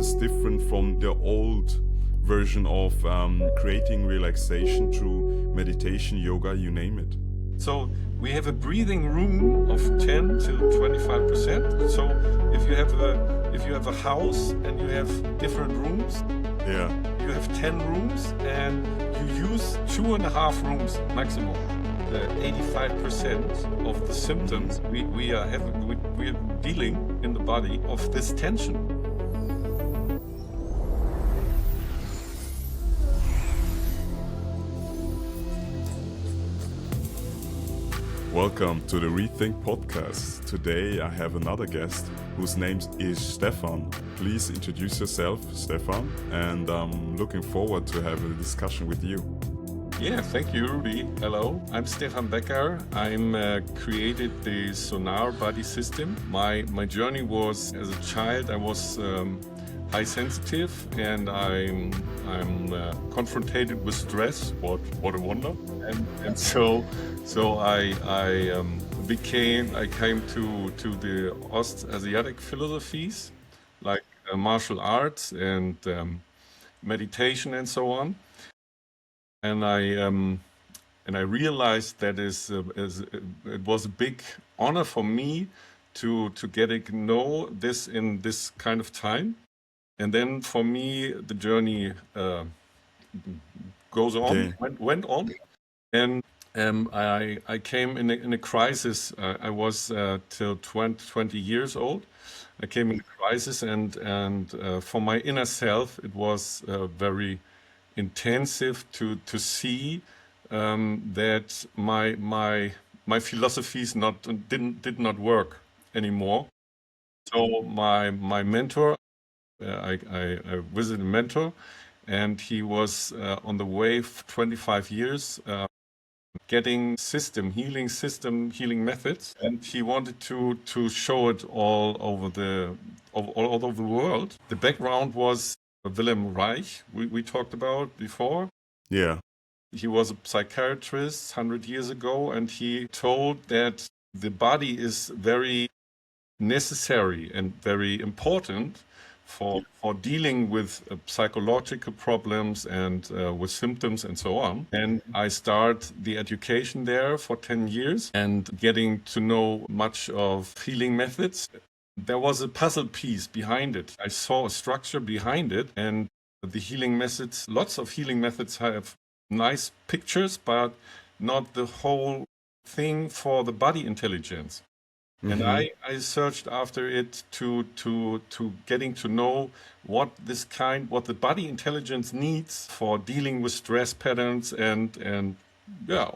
this different from the old version of creating relaxation through meditation, yoga, you name it? So we have a breathing room of 10 to 25%. So if you have a house and you have different rooms, you have 10 rooms and you use 2.5 rooms maximum. 85% of the symptoms we are dealing in the body of this tension. Welcome to the ReeThink Podcast. Today I have another guest whose name is Stefan. Please introduce yourself, Stefan, and I'm looking forward to have a discussion with you. Yeah, thank you, Rudy. Hello, I'm Stefan Becker. I'm created the Sonar Body System. My journey was, as a child, I was high sensitive, and I'm confronted with stress. What a wonder! And so I came to the Ost-Asiatic philosophies, like martial arts and meditation and so on. And I realized that it was a big honor for me to get to know this in this kind of time. And then for me, the journey goes on, went on. And I came in a crisis. I was till 20 years old. I came in a crisis, and for my inner self, it was very intensive to see that my philosophies did not work anymore. So my mentor, I visited a mentor, and he was on the way for 25 years getting healing methods, and he wanted to show it all over the world. The background was Wilhelm Reich, we talked about before. Yeah. He was a psychiatrist 100 years ago, and he told that the body is very necessary and very important for dealing with psychological problems and with symptoms and so on. And I start the education there for 10 years and getting to know much of healing methods. There was a puzzle piece behind it. I saw a structure behind it, and the healing methods, lots of healing methods have nice pictures, but not the whole thing for the body intelligence. Mm-hmm. And I searched after it to getting to know what the body intelligence needs for dealing with stress patterns and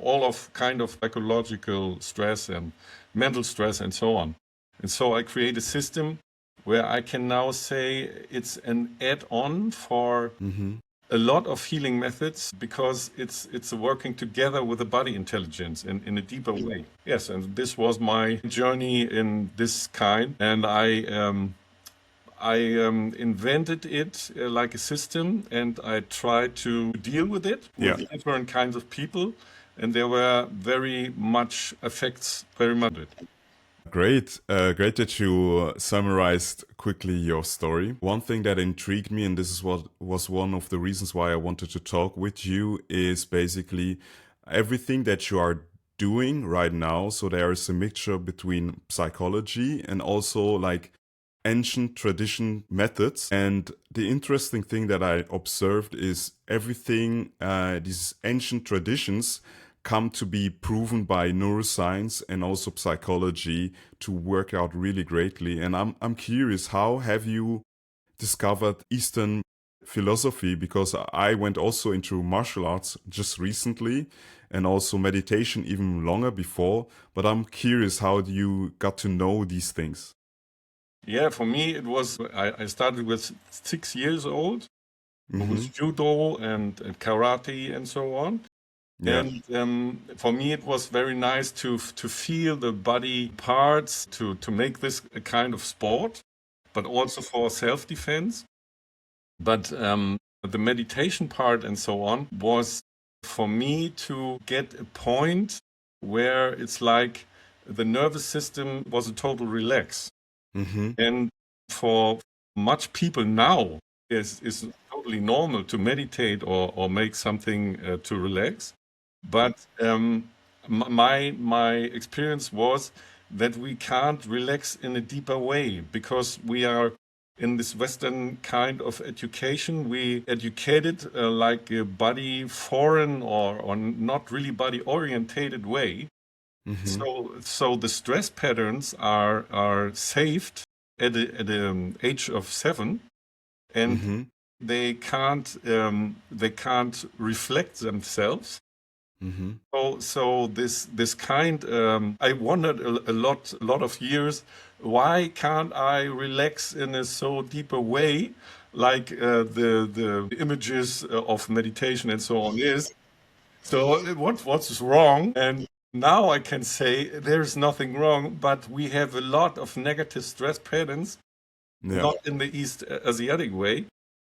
all of kind of psychological stress and mental stress and so on. And so I create a system where I can now say it's an add-on for a lot of healing methods, because it's working together with the body intelligence in a deeper way. Yes, and this was my journey in this kind, and I invented it like a system, and I tried to deal with it with different kinds of people, and there were very much effects, very much it. Great that you summarized quickly your story. One thing that intrigued me, and this is what was one of the reasons why I wanted to talk with you, is basically everything that you are doing right now. So there is a mixture between psychology and also like ancient tradition methods. And the interesting thing that I observed is everything, these ancient traditions come to be proven by neuroscience and also psychology to work out really greatly. And I'm curious, how have you discovered Eastern philosophy? Because I went also into martial arts just recently, and also meditation even longer before. But I'm curious how you got to know these things. Yeah, for me it was, I started with 6 years old with judo and karate and so on. Yeah. And for me, it was very nice to feel the body parts, to make this a kind of sport, but also for self-defense. But the meditation part and so on was for me to get a point where it's like the nervous system was a total relax. And for much people now is totally normal to meditate or make something to relax. But my experience was that we can't relax in a deeper way because we are in this Western kind of education. We educated like a body foreign or not really body orientated way. So the stress patterns are saved at the age of 7, and they can't reflect themselves. So this kind I wondered a lot of years, why can't I relax in a so deeper way, like the images of meditation and so on is. So what's wrong? And now I can say there's nothing wrong, but we have a lot of negative stress patterns, not in the East Asiatic way.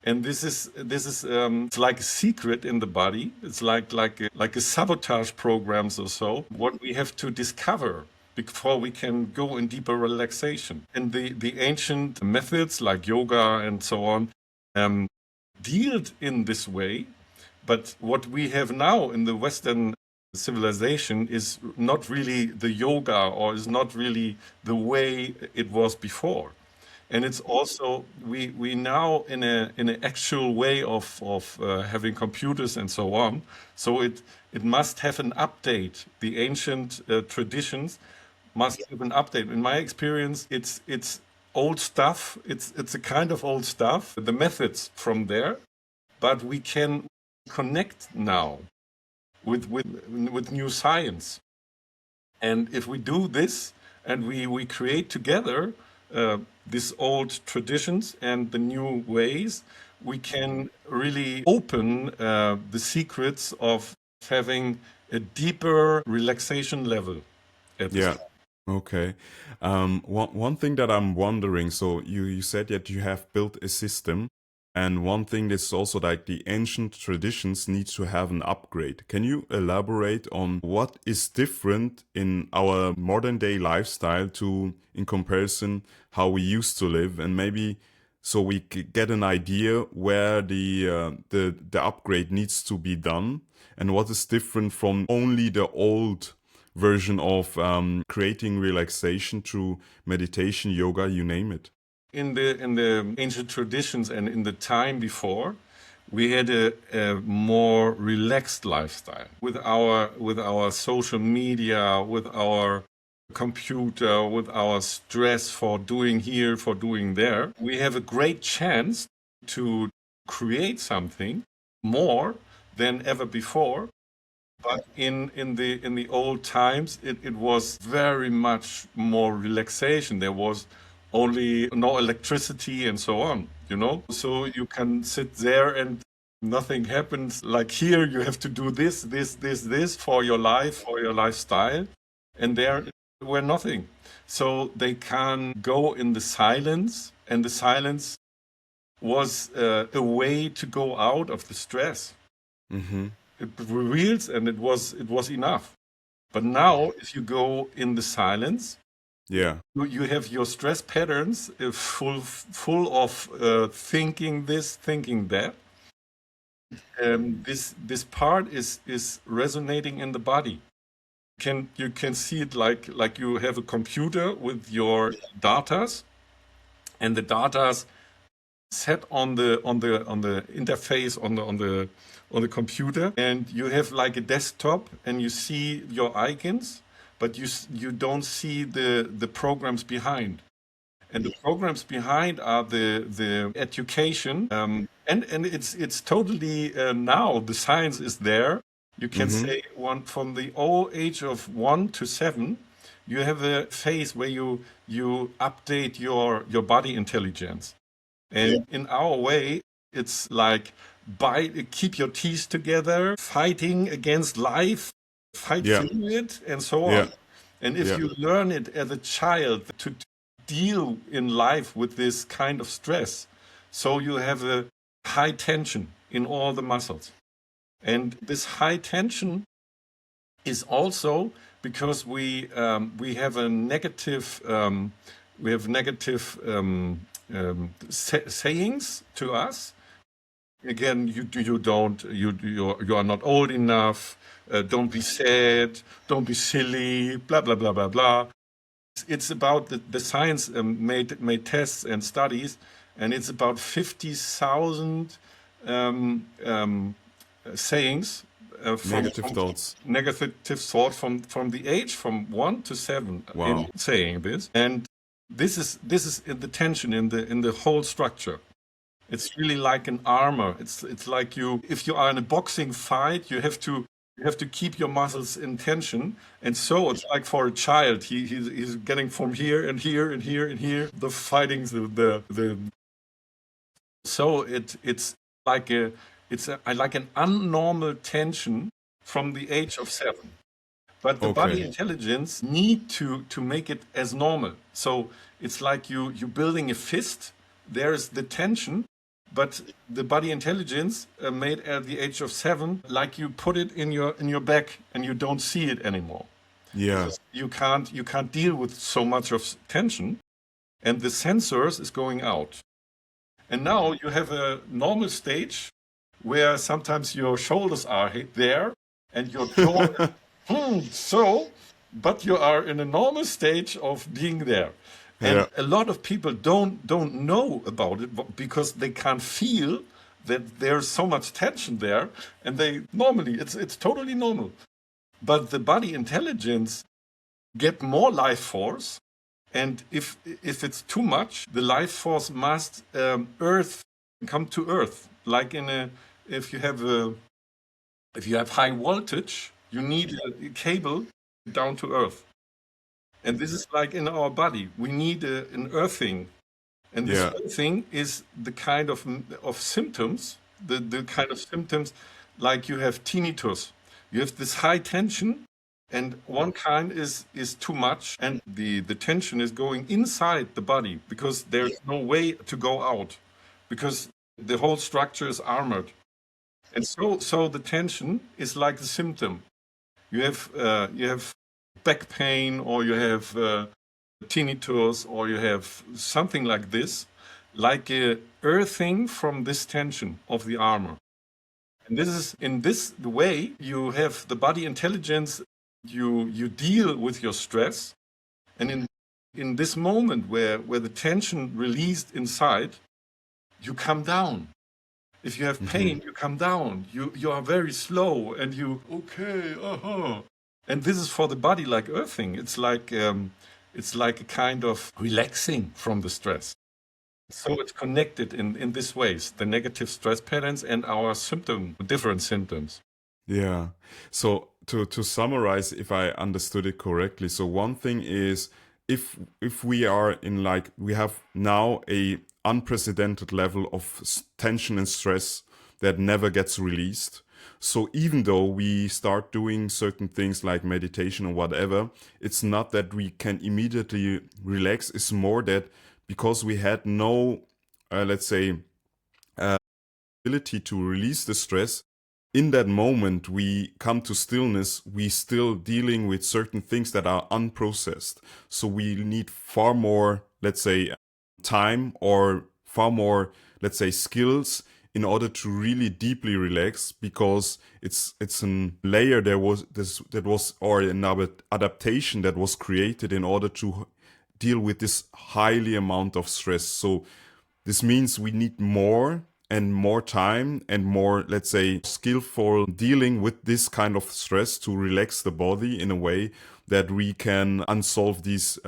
And this is it's like a secret in the body. It's like a sabotage programs or so. What we have to discover before we can go in deeper relaxation. And the ancient methods like yoga and so on dealt in this way. But what we have now in the Western civilization is not really the yoga, or is not really the way it was before. And it's also we now in an actual way of having computers and so on. So it must have an update. The ancient traditions must have an update. In my experience, it's old stuff. It's a kind of old stuff. The methods from there, but we can connect now with new science. And if we do this and we create together these old traditions and the new ways, we can really open the secrets of having a deeper relaxation level. Yeah. Okay. One thing that I'm wondering, so you said that you have built a system, and one thing is also like the ancient traditions need to have an upgrade. Can you elaborate on what is different in our modern day lifestyle to in comparison how we used to live, and maybe so we get an idea where the upgrade needs to be done, and what is different from only the old version of creating relaxation through meditation, yoga, you name it. In the ancient traditions and in the time before, we had a more relaxed lifestyle with our social media, with our computer, with our stress for doing here, for doing there. We have a great chance to create something more than ever before. But in the old times, it was very much more relaxation. There was only no electricity and so on, you know? So you can sit there and nothing happens. Like here, you have to do this for your life, for your lifestyle. And there were nothing. So they can go in the silence, and the silence was a way to go out of the stress. It reveals, and it was enough. But now, if you go in the silence, you have your stress patterns full of thinking this, thinking that. This part is resonating in the body. You can see it like you have a computer with your datas, and the datas set on the interface on the computer, and you have like a desktop, and you see your icons, but you don't see the programs behind. And the programs behind are the education, and it's totally now the science is there. You can say from the old age of 1 to 7, you have a phase where you update your body intelligence. And in our way, it's like keep your teeth together, fighting against life, fight through it, and so on. And if you learn it as a child to deal in life with this kind of stress, so you have a high tension in all the muscles. And this high tension is also because we have a negative sayings to us. Again, you are not old enough. Don't be sad. Don't be silly. Blah blah blah blah blah. It's about the science made tests and studies, and it's about 50,000 sayings. Negative thoughts. Negative thought from the age from 1 to 7 Wow. in saying this, and this is in the tension in the whole structure. It's really like an armor. It's like if you are in a boxing fight, you have to keep your muscles in tension, and so it's like for a child, he's getting from here and here and here and here. The fighting so it's like like an unnormal tension from the age of 7. But the body Okay. intelligence need to make it as normal. So it's like you building a fist. There's the tension, but the body intelligence made at the age of 7, like you put it in your back and you don't see it anymore. Yeah. You can't deal with so much of tension, and the sensors is going out. And now you have a normal stage where sometimes your shoulders are there and your jaw. But you are in a normal stage of being there. And Yeah. a lot of people don't know about it because they can't feel that there's so much tension there, and they normally it's totally normal. But the body intelligence get more life force, and if it's too much, the life force must come to earth. Like if you have high voltage, you need a cable down to earth. And this is like in our body. We need an earthing. And this Yeah. earthing is the kind of symptoms, the kind of symptoms like you have tinnitus. You have this high tension, and one kind is too much, and the tension is going inside the body because there's no way to go out, because the whole structure is armored. And so the tension is like the symptom. You have back pain, or you have tinnitus, or you have something like this, like a earthing from this tension of the armor. And this is in this way you have the body intelligence. You deal with your stress, and in this moment where the tension released inside, you come down. If you have pain, you come down. You are very slow, and okay, And this is for the body like earthing. It's like a kind of relaxing from the stress. So it's connected in this ways, the negative stress patterns and our different symptoms. Yeah. So to summarize, if I understood it correctly, so one thing is if we are in we have now a unprecedented level of tension and stress that never gets released. So even though we start doing certain things like meditation or whatever, it's not that we can immediately relax. It's more that because we had no, let's say, ability to release the stress, in that moment we come to stillness, we still dealing with certain things that are unprocessed. So we need far more, let's say, time, or far more, let's say, skills in order to really deeply relax, because it's a layer or an adaptation that was created in order to deal with this highly amount of stress. So this means we need more and more time and more, let's say, skillful dealing with this kind of stress to relax the body in a way that we can unsolve these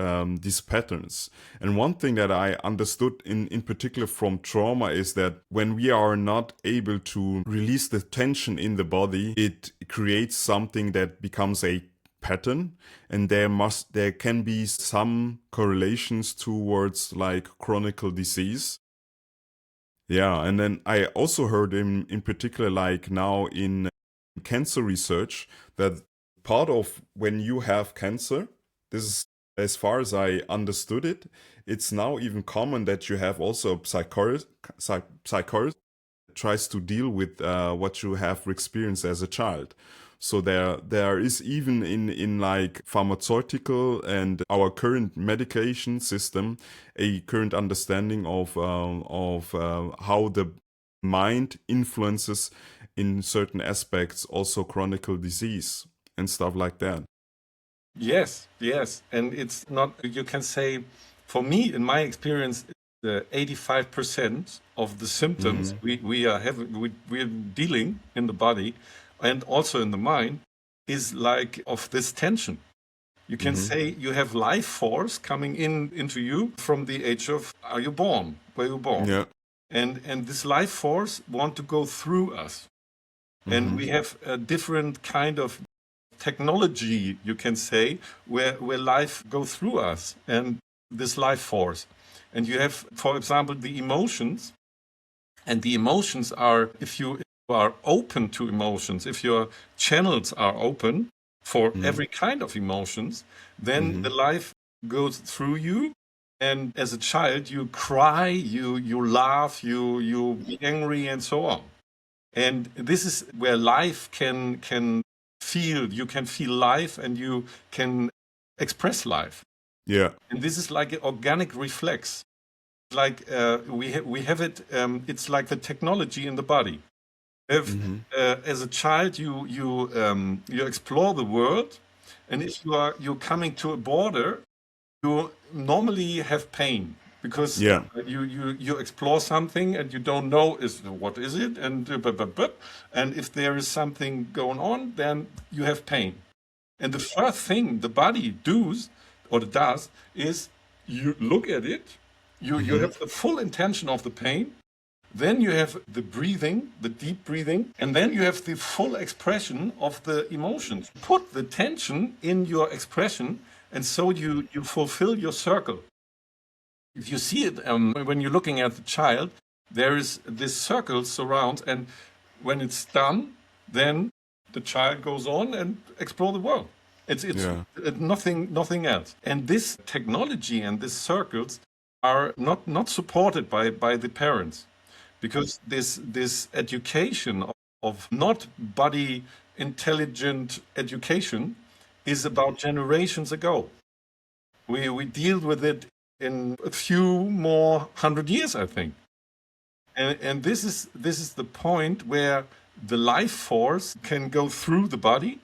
patterns. And one thing that I understood in particular from trauma is that when we are not able to release the tension in the body, it creates something that becomes a pattern, and there can be some correlations towards like chronic disease. Yeah, and then I also heard in particular, like now in cancer research, that part of when you have cancer, this is as far as I understood it, it's now even common that you have also a psychologist that tries to deal with what you have experienced as a child. So there is even in like pharmaceutical and our current medication system a current understanding of how the mind influences in certain aspects also chronic disease and stuff like that. Yes, yes. And it's not, you can say, for me, in my experience, 85% of the symptoms we are having, we are dealing in the body and also in the mind is like of this tension. You can say you have life force coming into you from the age of are you born, were you born? Yeah. And this life force want to go through us. And we have a different kind of technology, you can say, where life go through us and this life force. And you have, for example, the emotions. And the emotions are, if you are open to emotions, if your channels are open for every kind of emotions, then the life goes through you. And as a child, you cry, you laugh, you be angry, and so on. And this is where life can feel, you can feel life and you can express life. Yeah. And this is like an organic reflex. Like we have it, it's like the technology in the body. If, as a child, you explore the world, and if you're coming to a border, you normally have pain because Yeah. you explore something and you don't know what is it, and and if there is something going on, then you have pain. And the first thing the body does is you look at it, you have the full intention of the pain, then you have the breathing, the deep breathing, and then you have the full expression of the emotions. Put the tension in your expression, and so you fulfill your circle. If you see it when you're looking at the child, there is this circle surrounds, and when it's done, then the child goes on and explore the world. It's nothing else. And this technology and these circles are not supported by the parents, because this education of not body intelligent education is about generations ago. We deal with it in a few more 100 years, I think. And this is the point where the life force can go through the body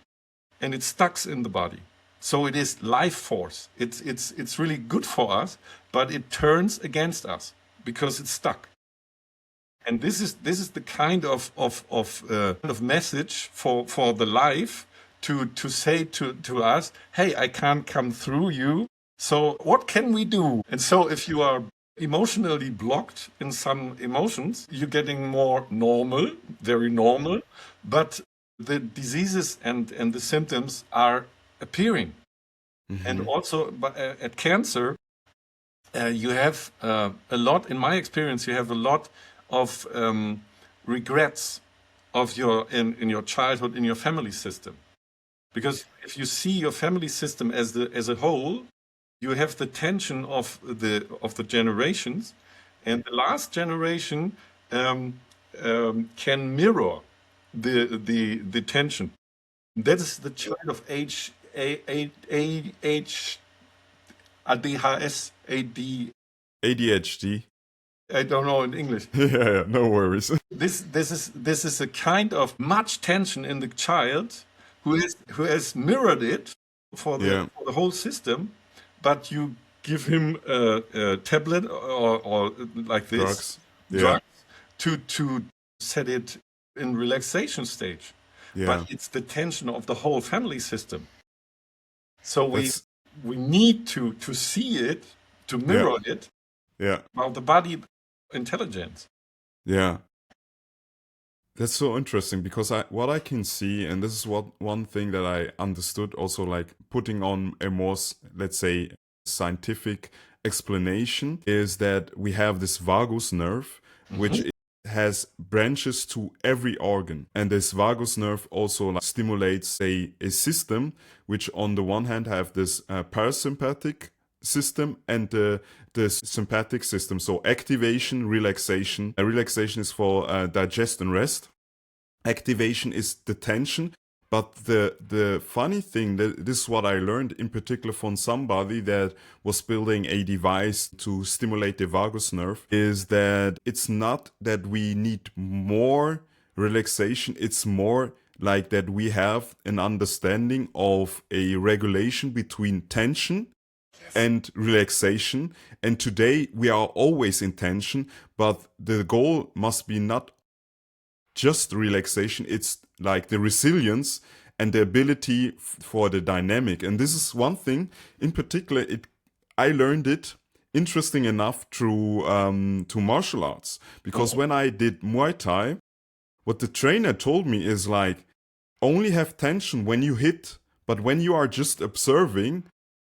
and it stucks in the body. So it is life force. It's really good for us, but it turns against us because it's stuck. And this is the kind of message for the life to say to us, hey, I can't come through you. So what can we do? And so if you are emotionally blocked in some emotions, you're getting more normal, very normal, but the diseases and the symptoms are appearing. And also at cancer, you have a lot, in my experience, you have a lot of regrets of in your childhood, in your family system. Because if you see your family system as a whole, you have the tension of the generations, and the last generation can mirror the tension. That is the child of ADHD. I don't know in English. Yeah, no worries. This is a kind of much tension in the child who has mirrored it for the whole system, but you give him a tablet or like this drugs to set it in relaxation stage. But it's the tension of the whole family system. So we need to see it, to mirror it, about the body intelligence. Yeah. That's so interesting, because what I can see, and this is one thing that I understood also, like putting on a more, let's say, scientific explanation, is that we have this vagus nerve, which has branches to every organ. And this vagus nerve also like stimulates a system, which on the one hand have this parasympathetic system and the sympathetic system. So activation, relaxation. Relaxation is for digest and rest. Activation is the tension, But the funny thing, that this is what I learned in particular from somebody that was building a device to stimulate the vagus nerve, is that it's not that we need more relaxation, it's more like that we have an understanding of a regulation between tension and relaxation. And today we are always in tension, but the goal must be not just relaxation, it's like the resilience and the ability for the dynamic. And this is one thing in particular, I learned it interesting enough through to martial arts, because when I did Muay Thai, what the trainer told me is like, only have tension when you hit, but when you are just observing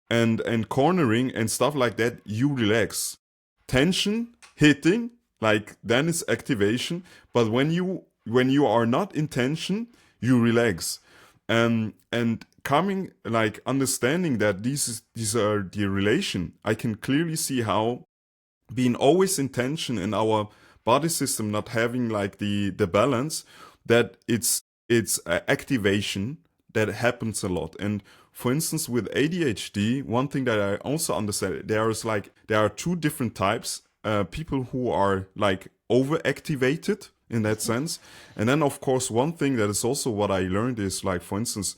and cornering and stuff like that, you relax. Tension, hitting, like then it's activation, but when you are not in tension, you relax. And coming, like understanding that these are the relation, I can clearly see how being always in tension in our body system, not having like the balance, that it's activation that happens a lot. And for instance, with ADHD, one thing that I also understand, there are two different types. People who are like overactivated in that sense. And then of course, one thing that is also what I learned is like, for instance,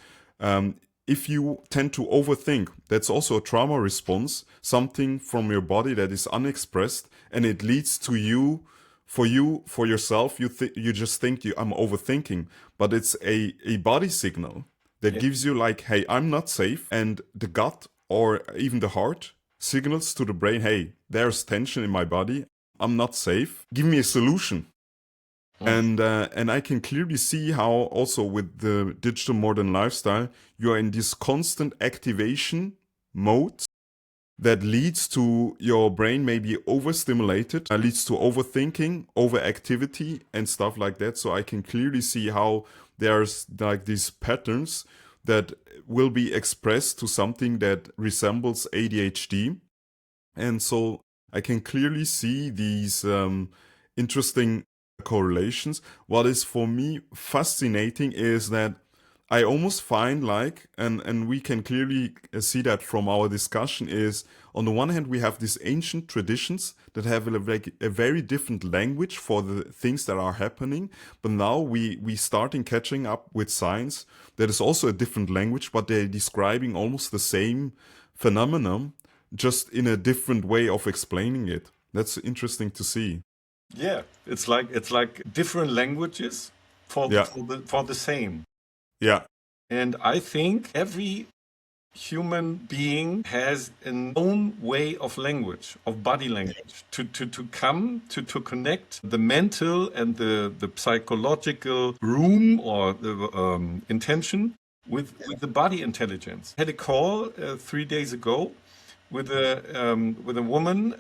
if you tend to overthink, that's also a trauma response, something from your body that is unexpressed, and it leads to for yourself, you just think I'm overthinking, but it's a body signal that gives you like, hey, I'm not safe. And the gut or even the heart signals to the brain, hey, there's tension in my body, I'm not safe, give me a solution. And I can clearly see how also with the digital modern lifestyle, you are in this constant activation mode that leads to your brain maybe overstimulated, leads to overthinking, overactivity and stuff like that. So I can clearly see how there's like these patterns that will be expressed to something that resembles ADHD. And so I can clearly see these interesting correlations. What is for me fascinating is that I almost find like, and we can clearly see that from our discussion, is on the one hand, we have these ancient traditions that have a very different language for the things that are happening. But now we starting catching up with science that is also a different language, but they're describing almost the same phenomenon, just in a different way of explaining it. That's interesting to see. Yeah, it's like different languages for Yeah. for the same. Yeah. And I think every human being has an own way of language, of body language, to connect the mental and the psychological room or the intention with the body intelligence. I had a call 3 days ago with a woman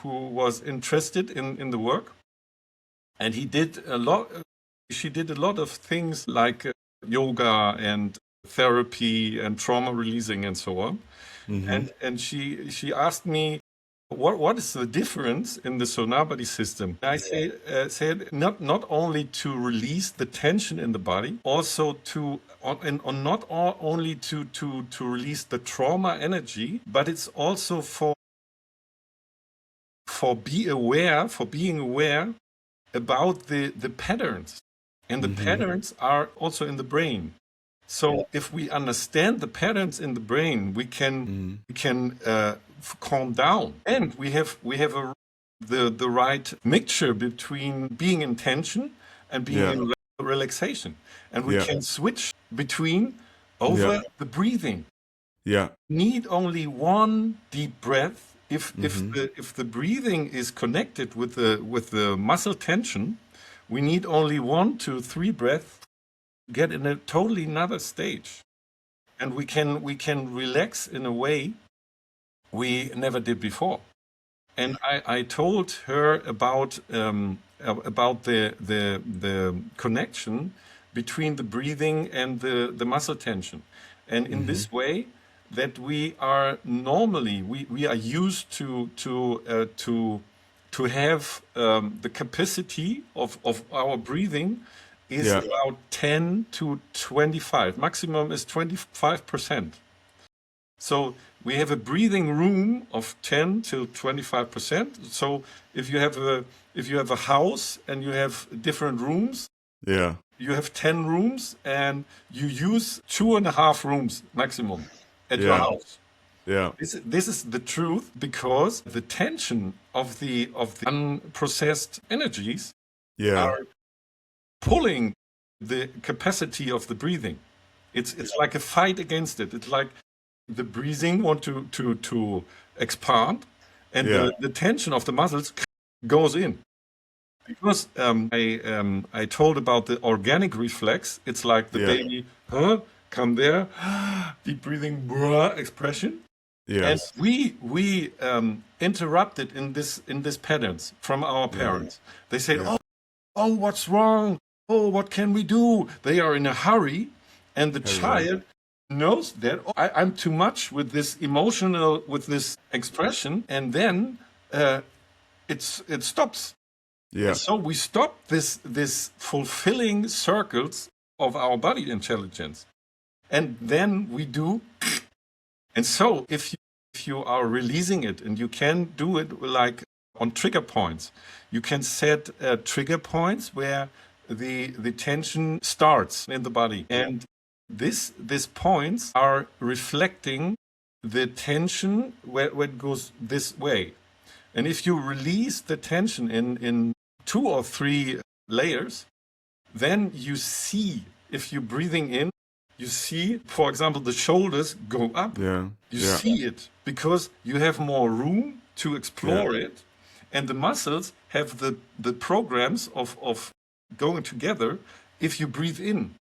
who was interested in the work, and he did a lot. She did a lot of things like yoga and therapy and trauma releasing and so on. And she asked me, what is the difference in the Sonar Body System? I said not only to release the tension in the body, also not only to release the trauma energy, but it's also for being aware about the patterns. And the patterns are also in the brain. So if we understand the patterns in the brain, we can calm down, and we have the right mixture between being in tension and being in relaxation, and we can switch between over the breathing. Yeah. Need only one deep breath. If the breathing is connected with the muscle tension, we need only 1 to 3 breaths, get in a totally another stage, and we can relax in a way we never did before. And I told her about the connection between the breathing and the muscle tension, and in this way that we are normally we are used to have the capacity of our breathing is Yeah. about 10 to 25. Maximum is 25%. So we have a breathing room of 10 to 25%. So if you have a house and you have different rooms, Yeah. you have 10 rooms and you use 2.5 rooms maximum at your Yeah. house. Yeah. This is the truth, because the tension of the unprocessed energies Yeah. are pulling the capacity of the breathing. It's like a fight against it. It's like the breathing want to expand, and Yeah. the tension of the muscles goes in. Because I told about the organic reflex. It's like the Yeah. baby, come there, deep breathing, expression. And Yes. we interrupted in this patterns from our parents. They said, Yeah. oh, what's wrong? Oh, what can we do? They are in a hurry, and the Hurry, child knows that I'm too much with this emotional, with this expression, and then it stops. Yeah. So we stop this fulfilling circles of our body intelligence, and then we do. And so if you are releasing it, and you can do it like on trigger points, you can set trigger points where the tension starts in the body, and these points are reflecting the tension where it goes this way. And if you release the tension in 2 or 3 layers, then you see, if you're breathing in, you see, for example, the shoulders go up. Yeah. You Yeah. see it because you have more room to explore it, and the muscles have the programs of going together if you breathe in.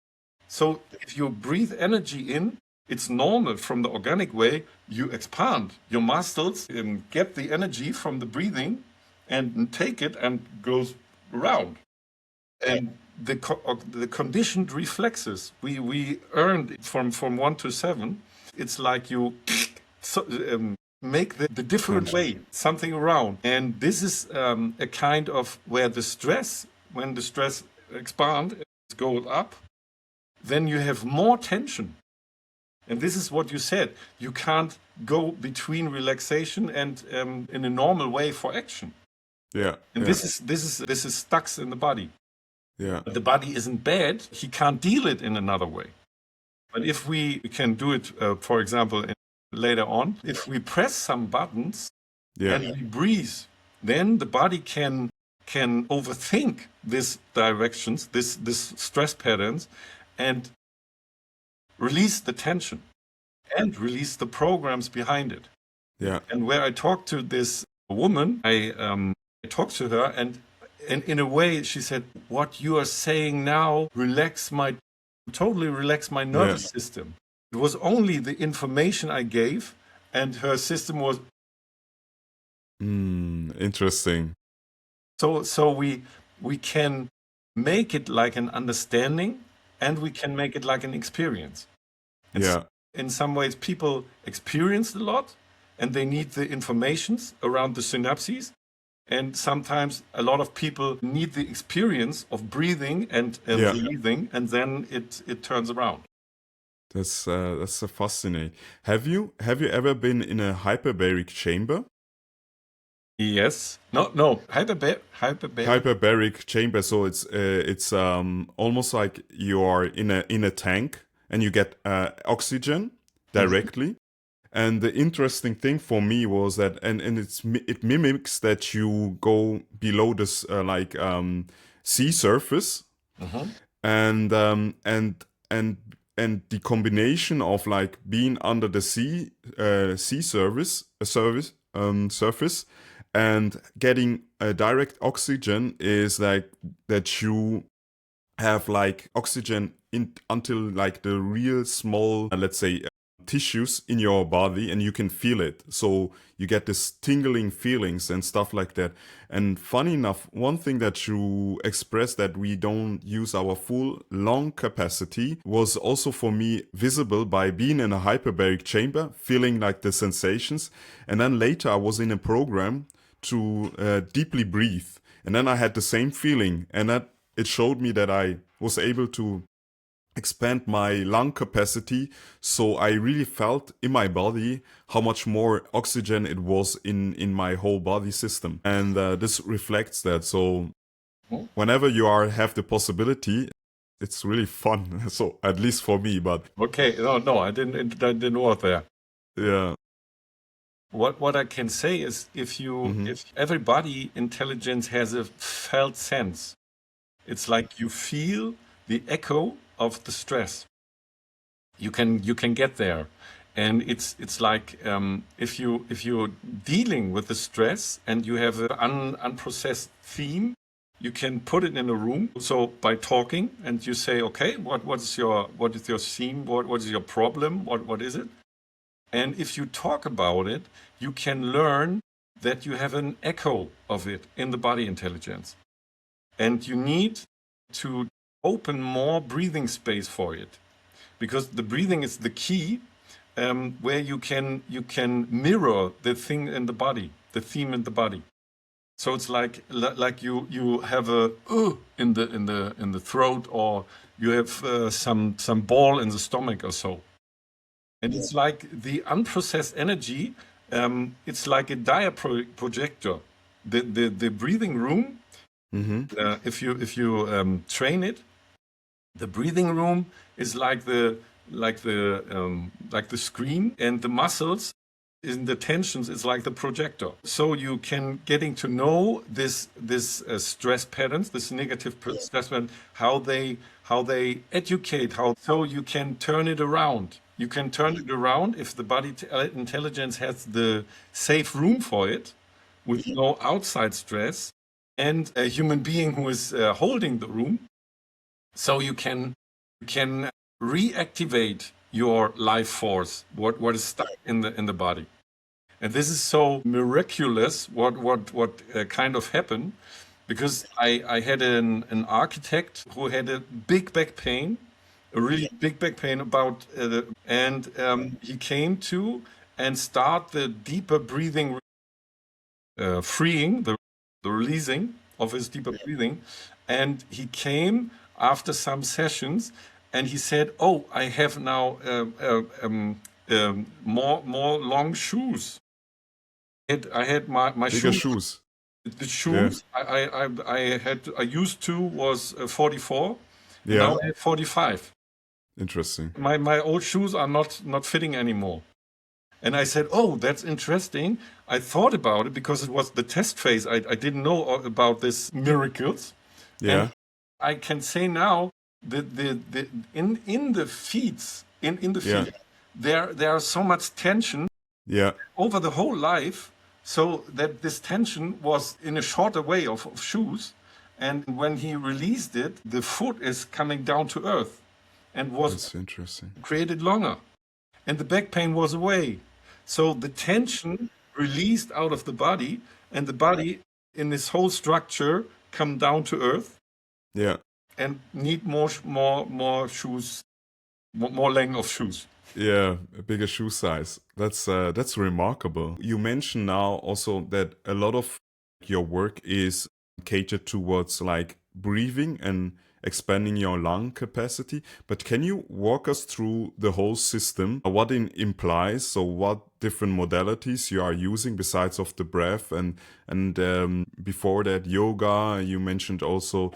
So if you breathe energy in, it's normal from the organic way, you expand. Your muscles get the energy from the breathing and take it and goes around. And the conditioned reflexes we earned from 1 to 7, it's like you so, make the different way, something around. And this is a kind of where the stress, when the stress expands, it goes up, then you have more tension. And this is what you said. You can't go between relaxation and in a normal way for action. Yeah. And Yeah. this is stuck in the body. Yeah. The body isn't bad. He can't deal it in another way. But if we can do it, for example, later on, if we press some buttons Yeah. and we breathe, then the body can overthink these directions, this stress patterns, and release the tension and release the programs behind it. Yeah. And where I talked to this woman, I talked to her, and in a way she said, what you are saying now totally relax my nervous system. It was only the information I gave, and her system was Interesting. so we can make it like an understanding, and we can make it like an experience. And Yeah. in some ways, people experience a lot, and they need the informations around the synapses. And sometimes a lot of people need the experience of breathing and breathing, and then it turns around. That's fascinating. Have you ever been in a hyperbaric chamber? Yes. No. Hyperbaric chamber. So it's almost like you are in a tank and you get oxygen directly. And the interesting thing for me was that, and it mimics that you go below this sea surface, and the combination of like being under the sea surface and getting a direct oxygen is like that you have like oxygen until like the real small, let's say, tissues in your body, and you can feel it. So you get this tingling feelings and stuff like that. And funny enough, one thing that you expressed, that we don't use our full lung capacity, was also for me visible by being in a hyperbaric chamber, feeling like the sensations. And then later I was in a program to deeply breathe, and then I had the same feeling, and that it showed me that I was able to expand my lung capacity. So I really felt in my body how much more oxygen it was in my whole body system. And this reflects that. So whenever you have the possibility, it's really fun. So at least for me, but Okay, no, I didn't work there. yeah. What I can say is if every body intelligence has a felt sense, it's like you feel the echo of the stress. You can get there, and it's like if you're dealing with the stress and you have an unprocessed theme, you can put it in a room. So by talking and you say, okay, what is your theme? What is your problem? What is it? And if you talk about it, you can learn that you have an echo of it in the body intelligence. And you need to open more breathing space for it, because the breathing is the key, where you can mirror the thing in the body, the theme in the body. So it's like you have a in the throat, or you have some ball in the stomach or so. And it's like the unprocessed energy, it's like a projector. The breathing room, if you train it, the breathing room is like the screen, and the muscles in the tensions is like the projector. So you can getting to know this stress patterns, this negative stress pattern, how they educate, so you can turn it around. You can turn it around if the body intelligence has the safe room for it, with no outside stress, and a human being who is holding the room. So you can reactivate your life force, what is stuck in the body. And this is so miraculous what kind of happened, because I had an architect who had a big back pain, a really big back pain about and he came to and start the deeper breathing, freeing the releasing of his deeper breathing. And he came after some sessions, and he said, "Oh, I have now more long shoes. I had my Bigger shoes. shoes. The Yeah. shoes I used to was 44, and Yeah. now I have 45. Interesting. My old shoes are not fitting anymore." And I said, "Oh, that's interesting." I thought about it because it was the test phase. I didn't know about these miracles. And Yeah. I can say now that the in the feet, in the Yeah. feet, there are so much tension Yeah. over the whole life, so that this tension was in a shorter way of shoes. And when he released it, the foot is coming down to earth and was That's interesting. created longer. And the back pain was away. So the tension released out of the body, and the body in this whole structure come down to earth Yeah. and need more shoes, more length of shoes. Yeah, a bigger shoe size. That's remarkable. You mentioned now also that a lot of your work is catered towards like breathing and expanding your lung capacity. But can you walk us through the whole system? What it implies? So what different modalities you are using besides of the breath, and before that yoga. You mentioned also,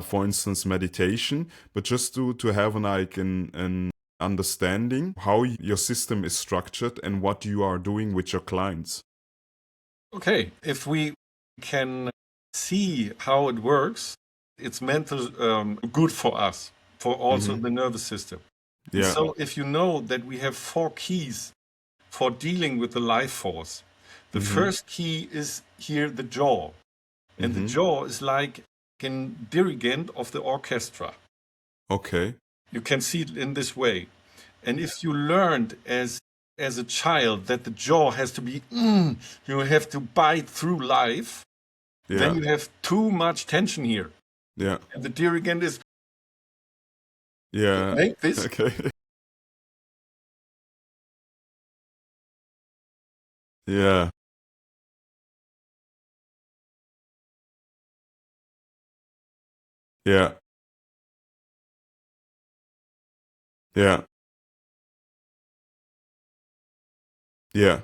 for instance, meditation. But just to have like an understanding how your system is structured and what you are doing with your clients. Okay, if we can see how it works, it's mental good for us, for also the nervous system. And Yeah. so if you know that we have 4 keys for dealing with the life force, the first key is here the jaw. And the jaw is like a dirigent of the orchestra. Okay. You can see it in this way. And if you learned as a child that the jaw has to be, you have to bite through life, then Yeah. you have too much tension here. Yeah. And the dirigent is Yeah. make this. Okay. Yeah. Yeah. Yeah. Yeah.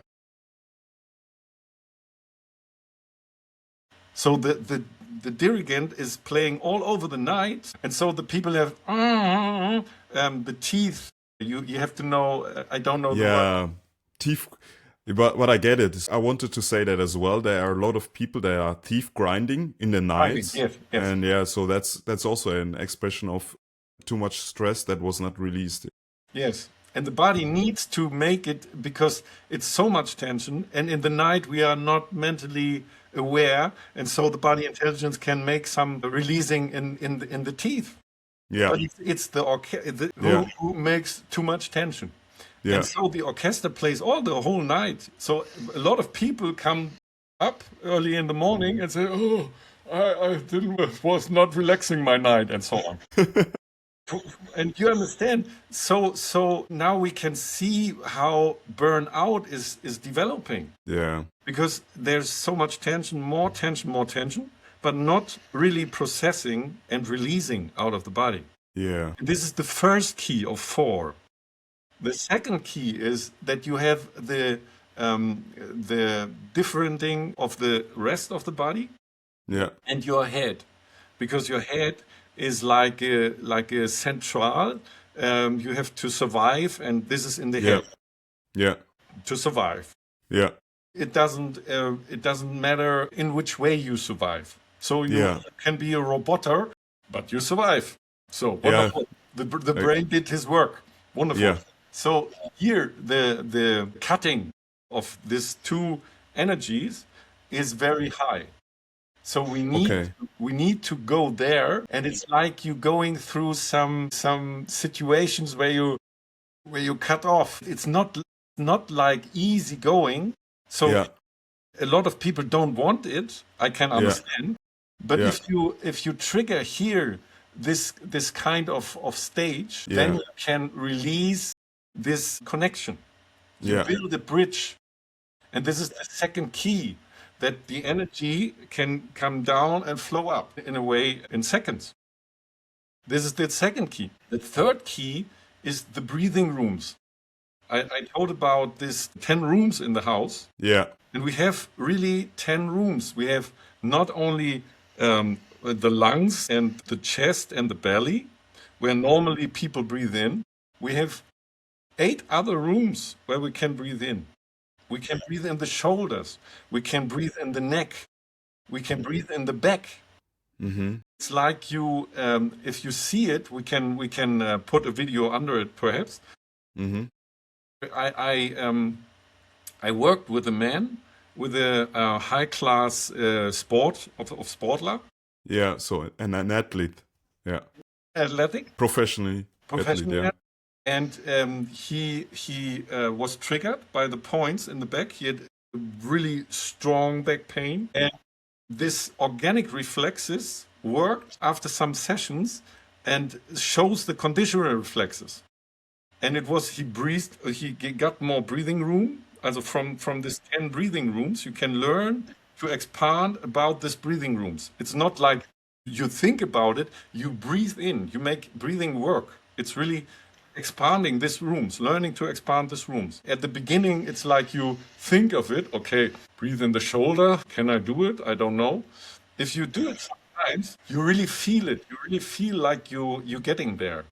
So the dirigent is playing all over the night, and so the people have the teeth. You have to know. I don't know the word. Yeah. Teeth. But what I get it is, I wanted to say that as well. There are a lot of people that are teeth grinding in the nights, Yes, yes. and yeah, so that's also an expression of too much stress that was not released. Yes. And the body needs to make it because it's so much tension. And in the night, we are not mentally aware. And so the body intelligence can make some releasing in the teeth. Yeah. But it's the Yeah. who makes too much tension. Yeah. And so the orchestra plays all the whole night. So a lot of people come up early in the morning and say, "Oh, was not relaxing my night," and so on. And you understand, so now we can see how burnout is developing, Yeah. because there's so much tension, more tension, but not really processing and releasing out of the body. Yeah. This is the first key of 4. The second key is that you have the differenting of the rest of the body Yeah. and your head, because your head is like a central. You have to survive, and this is in the Yeah. head Yeah. to survive. Yeah. It doesn't matter in which way you survive. So you Yeah. can be a roboter, but you survive. So Yeah. wonderful. The brain did his work. Wonderful. Yeah. So here the cutting of these 2 energies is very high. So Okay. we need to go there, and it's like you going through some situations where you cut off. It's not like easy going. So Yeah. a lot of people don't want it. I can understand. But Yeah. if you trigger here this kind of stage, then Yeah. you can release this connection. You Yeah. build a bridge. And this is the second key, that the energy can come down and flow up in a way in seconds. This is the second key. The third key is the breathing rooms. I told about this 10 rooms in the house, Yeah. and we have really 10 rooms. We have not only the lungs and the chest and the belly, where normally people breathe in. We have 8 other rooms where we can breathe in. We can breathe in the shoulders. We can breathe in the neck. We can breathe in the back. Mm-hmm. It's like you, if you see it, we can put a video under it, perhaps. Mm-hmm. I worked with a man with a high class sport of sportler, Yeah. So an athlete. Yeah. athletic, Professionally. professional, Athlete, and he was triggered by the points in the back. He had really strong back pain, and this organic reflexes worked after some sessions and shows the conditioner reflexes. And it was, he breathed, he got more breathing room. Also from this 10 breathing rooms, you can learn to expand about these breathing rooms. It's not like you think about it, you breathe in, you make breathing work. It's really expanding these rooms, learning to expand these rooms. At the beginning, it's like you think of it, okay, breathe in the shoulder. Can I do it? I don't know. If you do it sometimes, you really feel it. You really feel like you're getting there.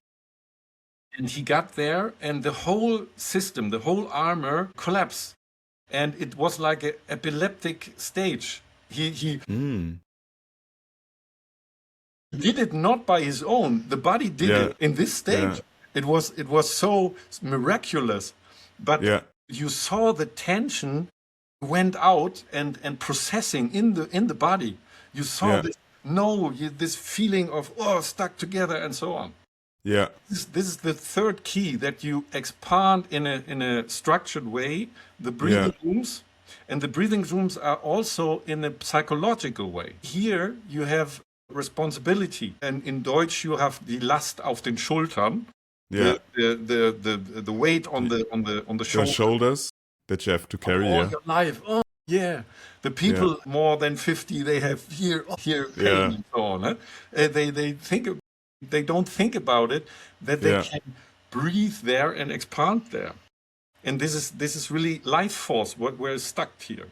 And he got there, and the whole system, the whole armor collapsed. And it was like an epileptic stage. He Mm. did it not by his own. The body did Yeah. it in this stage. Yeah. It was so miraculous. But Yeah. you saw the tension went out and processing in the body. You saw Yeah. this feeling of stuck together and so on. Yeah. This is the third key, that you expand in a structured way the breathing rooms, and the breathing rooms are also in a psychological way. Here you have responsibility, and in Deutsch you have die Last auf den Schultern, Yeah. the weight on the Your shoulder shoulders that you have to carry. all Yeah. your life. Yeah, the Yeah, people more than 50, they have here pain yeah, and so on. Huh? They think they don't think about it that they yeah, can breathe there and expand there. And this is really life force. What we're stuck here.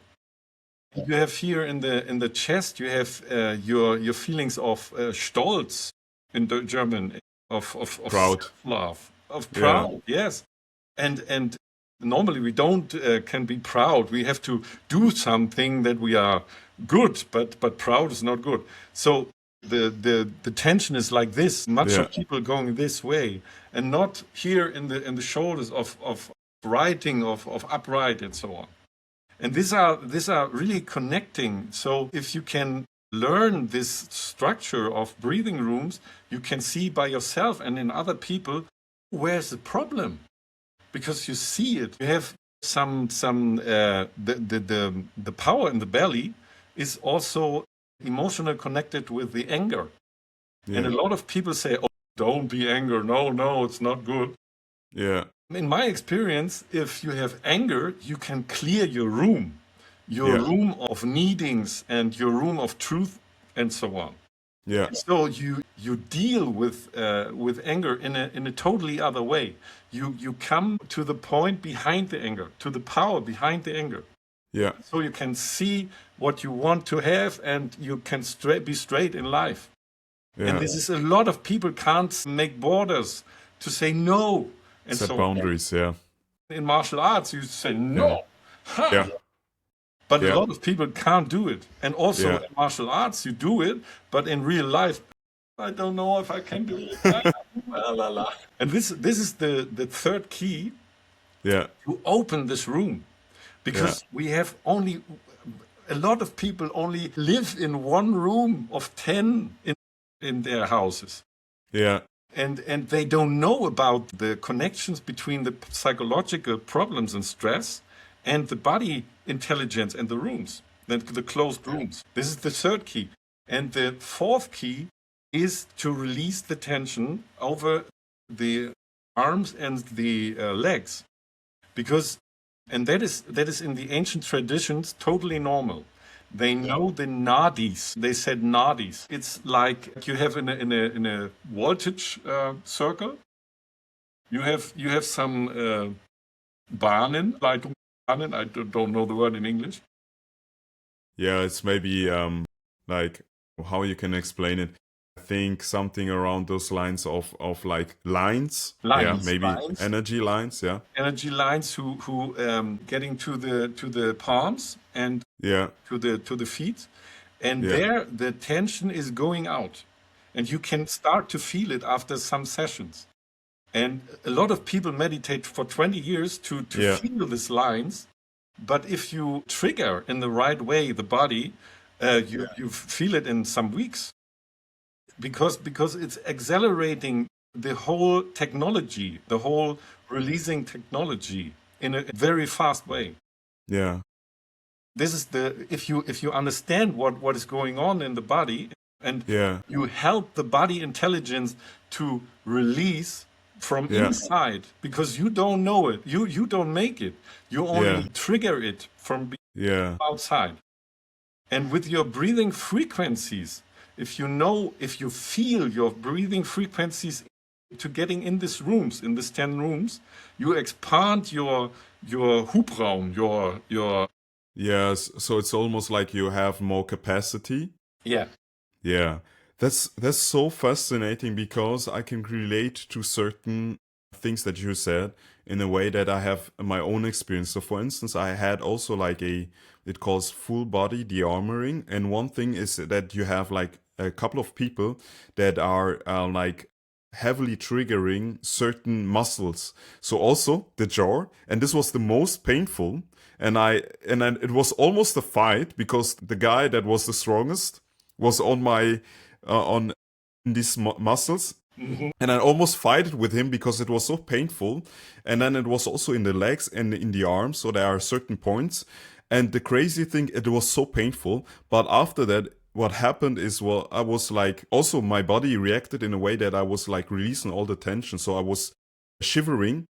You have here in the chest. You have your feelings of Stolz in the German of proud. self-love, of Yeah, proud. Yes, and normally we don't can be proud. We have to do something that we are good, but proud is not good. So the tension is like this. Much yeah, of people going this way, and not here in the shoulders of writing of upright and so on. And these are really connecting. So if you can learn this structure of breathing rooms, you can see by yourself and in other people where's the problem, because you see it. You have some the power in the belly is also emotional connected with the anger. And a yeah, lot of people say, "Oh, don't be angry. No, no, it's not good." yeah, In my experience, if you have anger, you can clear your yeah, room of needings and your room of truth and so on. yeah, So you deal with anger in a totally other way. You come to the point behind the anger, to the power behind the anger. yeah, So you can see what you want to have, and you can be straight in life. And yeah. this is a lot of people can't make borders to say no and Set so on. boundaries. Yeah, In martial arts, you say yeah, no. Ha! yeah, But a yeah, lot of people can't do it. And also yeah, in martial arts, you do it, but in real life, I don't know if I can do it. La, la, la. And this is the third key yeah, to open this room, yeah, because we have only a lot of people only live in one room of 10 in their houses. yeah, And they don't know about the connections between the psychological problems and stress and the body intelligence and the rooms, the closed rooms. This is the third key. And the fourth key is to release the tension over the arms and the legs. Because, and that is in the ancient traditions totally normal. They know the nadis. They said nadis. It's like you have in a voltage circle. You have some Bahnen, Leitungsbahnen. I don't know the word in English. yeah. It's maybe like how you can explain it. I think something around those lines of like lines. Yeah, maybe Lines, energy lines. Yeah, energy lines who getting to the palms and yeah, to the feet, and yeah, there the tension is going out, and you can start to feel it after some sessions. And a lot of people meditate for 20 years to yeah, feel these lines. But if you trigger in the right way the body, you feel it in some weeks, because it's accelerating the whole technology, the whole releasing technology in a very fast way. yeah, This is if you understand what is going on in the body, and yeah, you help the body intelligence to release from yeah, inside, because you don't know it, you don't make it, you yeah, only trigger it from yeah, outside. And with your breathing frequencies, if you feel your breathing frequencies to getting in these rooms, in these 10 rooms, you expand your Hubraum, your yes. So it's almost like you have more capacity. yeah. Yeah, that's so fascinating because I can relate to certain things that you said in a way that I have my own experience. So for instance, I had also like it calls full body de-armoring, and one thing is that you have like a couple of people that are like heavily triggering certain muscles. So also the jaw, and this was the most painful. And then it was almost a fight because the guy that was the strongest was on my on these muscles, Mhm. and I almost fighted with him because it was so painful. And then it was also in the legs and in the arms, so there are certain points. And the crazy thing, it was so painful, but after that what happened is, well, I was like, also my body reacted in a way that I was like releasing all the tension, so I was shivering.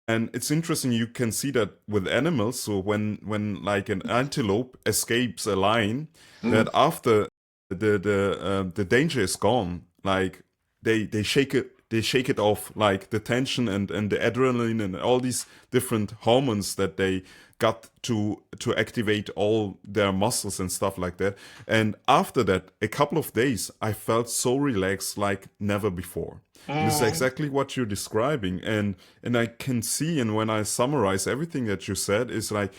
And it's interesting, you can see that with animals. So when like an antelope escapes a lion, that after the danger is gone, like they shake it off, like the tension and the adrenaline and all these different hormones that they got to activate all their muscles and stuff like that. And after that, a couple of days, I felt so relaxed like never before. And this is exactly what you're describing, and I can see, and when I summarize everything that you said, is like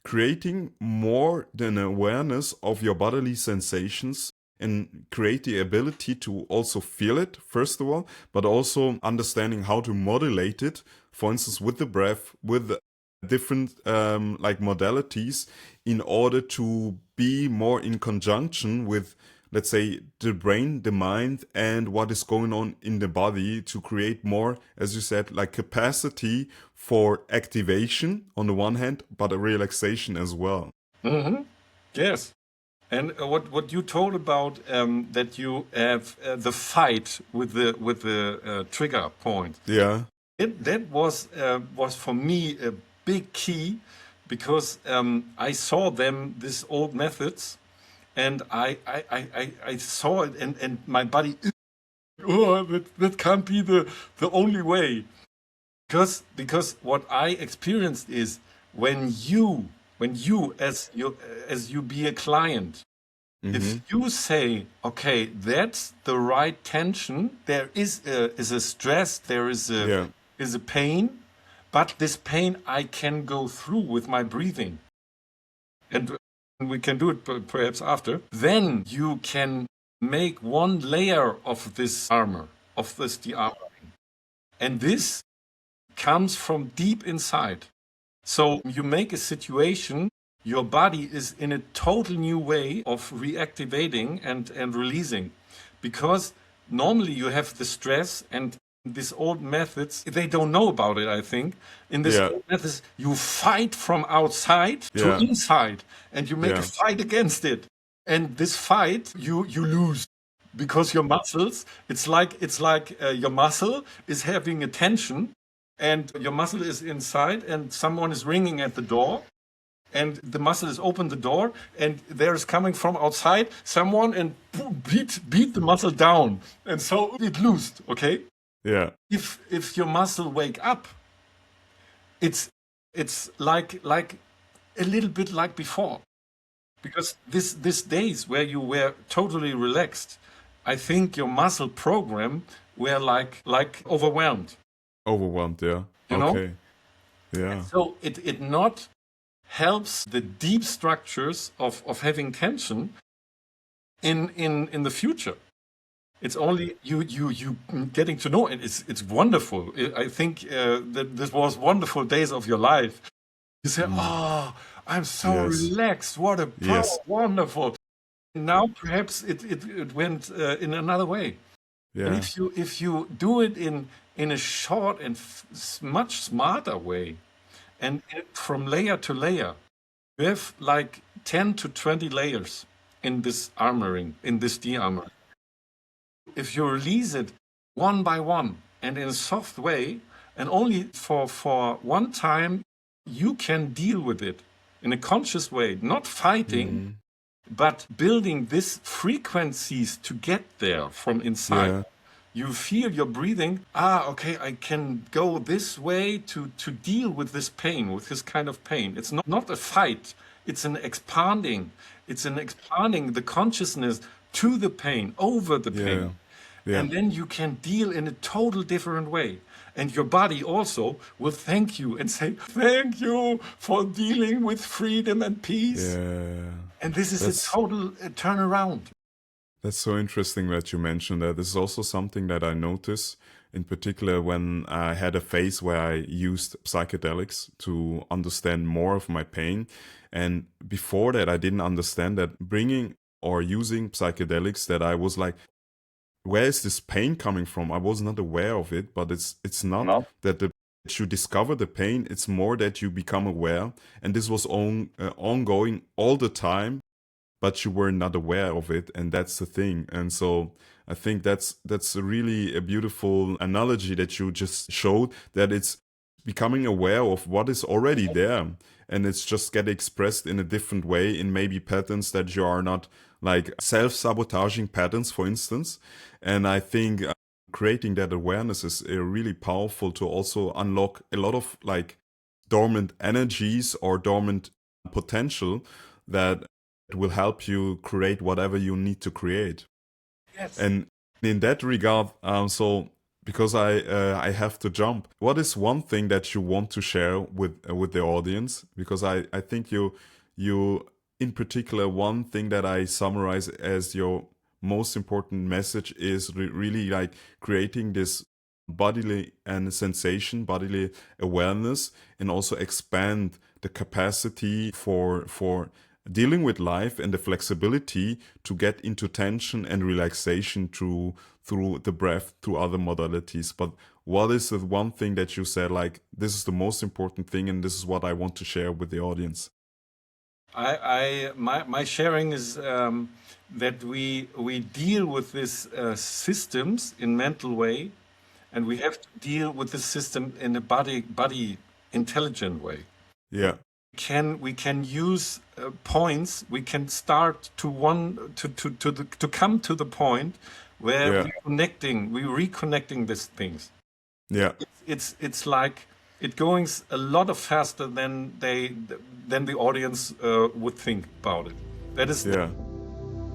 creating more than awareness of your bodily sensations and create the ability to also feel it, first of all, but also understanding how to modulate it, for instance, with the breath, with different like modalities, in order to be more in conjunction with, let's say, the brain, the mind, and what is going on in the body, to create more, as you said, like capacity for activation on the one hand, but a relaxation as well. Yes. And what you told about that you have the fight with the trigger point. Yeah. That was for me a big key, because I saw these old methods, and I saw it, and my body, oh, that can't be the only way, because what I experienced is when you as you be a client, if you say, okay, that's the right tension, there is a stress, there is a pain, but this pain I can go through with my breathing, and we can do it perhaps after, then you can make one layer of this armor, of this de-armoring. And this comes from deep inside. So you make a situation, your body is in a total new way of reactivating and releasing. Because normally you have the stress, and these old methods, they don't know about it, I think. In this old methods, you fight from outside to inside, and you make a fight against it. And this fight, you lose. Because your muscles, it's like your muscle is having a tension, and your muscle is inside, and someone is ringing at the door, and the muscle is open the door, and there is coming from outside someone, and beat the muscle down, and so it loosed. Okay. Yeah. If your muscle wake up, it's like a little bit like before, because this days where you were totally relaxed, I think your muscle program were like overwhelmed. Overwhelmed, yeah. You know? Okay. Yeah. And so it not helps the deep structures of having tension in the future. It's only you getting to know it. It's wonderful. I think that this was wonderful days of your life. You say, "Oh, I'm so relaxed. What a power, wonderful." Now perhaps it went in another way. Yeah. And if you do it in a short and much smarter way, and from layer to layer, you have like 10 to 20 layers in this armoring, in this de-armoring. If you release it one by one and in a soft way, and only for one time, you can deal with it in a conscious way, not fighting, but building these frequencies to get there from inside. Yeah. You feel your breathing. Okay, I can go this way to deal with this pain, with this kind of pain. It's not a fight. It's an expanding. It's an expanding the consciousness to the pain, over the pain. Yeah. And then you can deal in a total different way. And your body also will thank you and say, thank you for dealing with freedom and peace. Yeah. And this is a total turnaround. That's so interesting that you mentioned that. This is also something that I notice, in particular when I had a phase where I used psychedelics to understand more of my pain. And before that, I didn't understand that bringing or using psychedelics, that I was like, where is this pain coming from? I was not aware of it, but it's not that you discover the pain. It's more that you become aware. And this was ongoing all the time, but you were not aware of it, and that's the thing. And so I think that's really a beautiful analogy that you just showed, that it's becoming aware of what is already there, and it's just get expressed in a different way, in maybe patterns that you are not like self-sabotaging patterns, for instance. And I think creating that awareness is really powerful to also unlock a lot of like dormant energies or dormant potential that will help you create whatever you need to create. Yes. And in that regard, so because I have to jump, what is one thing that you want to share with the audience? Because I think you in particular, one thing that I summarize as your most important message is really like creating this bodily and sensation, bodily awareness, and also expand the capacity for dealing with life and the flexibility to get into tension and relaxation through the breath, through other modalities. But what is the one thing that you said, like, this is the most important thing and this is what I want to share with the audience? My sharing is that we deal with these systems in mental way, and we have to deal with the system in a body intelligent way. Yeah. We can use points. We can start to come to the point where we're reconnecting these things. Yeah. It's like it going a lot of faster than the audience would think about it. That is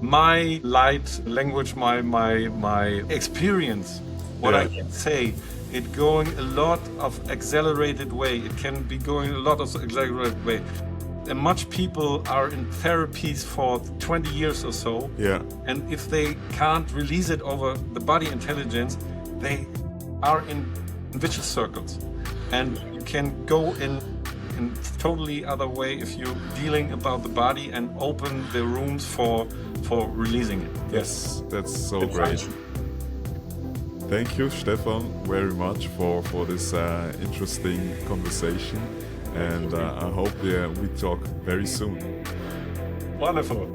my light language, my experience. What I can say, it going a lot of accelerated way. It can be going a lot of accelerated way. And much people are in therapies for 20 years or so. Yeah. And if they can't release it over the body intelligence, they are in vicious circles. And you can go in totally other way if you're dealing about the body and open the rooms for releasing it. Yes, that's so great. Thank you, Stefan, very much for this interesting conversation. And I hope we talk very soon. Wonderful.